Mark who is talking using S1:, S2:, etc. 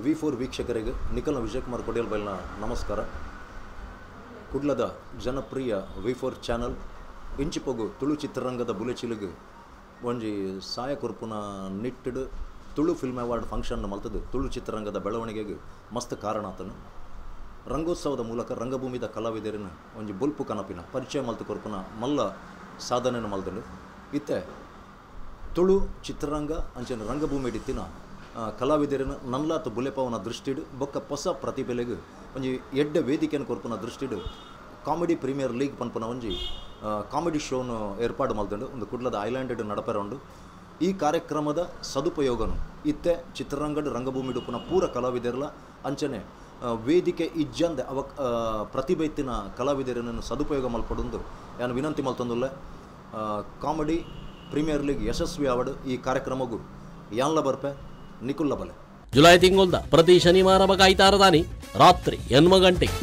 S1: V4 ವೀಕ್ಷಕರಿಗೆ ನಿಖಲ್ನ ವಿಜಯ್ ಕುಮಾರ್ ಕೊಡಿಯಲ್ಬೈಲ್ನ ನಮಸ್ಕಾರ. ಕುಡ್ಲದ ಜನಪ್ರಿಯ V4 ಚಾನಲ್ ಇಂಚಿಪೋಗು ತುಳು ಚಿತ್ರರಂಗದ ಬುಲೆಚಿಲಿಗೆ ಒಂಜಿ ಸಾಯ ಕೊರ್ಪುನ ನಿಟ್ಟಿಡು ತುಳು ಫಿಲ್ಮ್ ಅವಾರ್ಡ್ ಫಂಕ್ಷನ್ ಮಲ್ತದು ತುಳು ಚಿತ್ರರಂಗದ ಬೆಳವಣಿಗೆಗೆ ಮಸ್ತ್ ಕಾರಣ ಆತನು. ರಂಗೋತ್ಸವದ ಮೂಲಕ ರಂಗಭೂಮಿದ ಕಲಾವಿದರಿನ ಒಂಜಿ ಬೊಲ್ಪು ಕನಪಿನ ಪರಿಚಯ ಮಲ್ತು ಕೊರ್ಪುನ ಮಲ್ಲ ಸಾಧನೆಯನ್ನು ಮಲ್ತನು. ಇತ್ತೆ ತುಳು ಚಿತ್ರರಂಗ ಅಂಚನೆ ರಂಗಭೂಮಿ ಇಟ್ಟಿನ ಕಲಾವಿದರಿನ ನನ್ಲಾತು ಬುಲೆಪವನ ದೃಷ್ಟಿಡು ಬೊಕ್ಕ ಹೊಸ ಪ್ರತಿಭೆಲೆಗೆ ಒಂಜಿ ಎಡ್ಡೆ ವೇದಿಕೆಯನ್ನು ಕೊರ್ಪುನ ದೃಷ್ಟಿಡು ಕಾಮಿಡಿ ಪ್ರೀಮಿಯರ್ ಲೀಗ್ ಪನ್ಪುನ ಒಂಜಿ ಕಾಮಿಡಿ ಶೋನು ಏರ್ಪಾಡು ಮಲ್ತಂಡು ಒಂದು ಕುಡ್ಲದ ಐಲ್ಯಾಂಡ್ ನಡಪೆರೊಂಡು. ಈ ಕಾರ್ಯಕ್ರಮದ ಸದುಪಯೋಗನು ಇತ್ತೆ ಚಿತ್ರರಂಗದ ರಂಗಭೂಮಿ ಪುನಃ ಪೂರ ಕಲಾವಿದರಲ ಅಂಚನೆ ವೇದಿಕೆ ಇಜ್ಜಂದೆ ಅವ ಪ್ರತಿಭೆ ಇತ್ತಿನ ಕಲಾವಿದರನ್ನು ಸದುಪಯೋಗ ಮಲ್ಪಡೊಂದು ನಾನು ವಿನಂತಿ ಮಲ್ತೊಂದುಲ್ಲೆ. ಕಾಮಿಡಿ ಪ್ರೀಮಿಯರ್ ಲೀಗ್ ಯಶಸ್ವಿ ಆವಡು ಈ ಕಾರ್ಯಕ್ರಮಗೂ ಯಾನ್ಲ ಬರ್ಪೆ ನಿಕುಲ್ಲ ಬಲೆ.
S2: ಜುಲೈ ತಿಂಗೊಲ್ದ ಪ್ರತಿ ಶನಿವಾರ ಐತಾರದಾನಿ ರಾತ್ರಿ 8 ಗಂಟೆಗೆ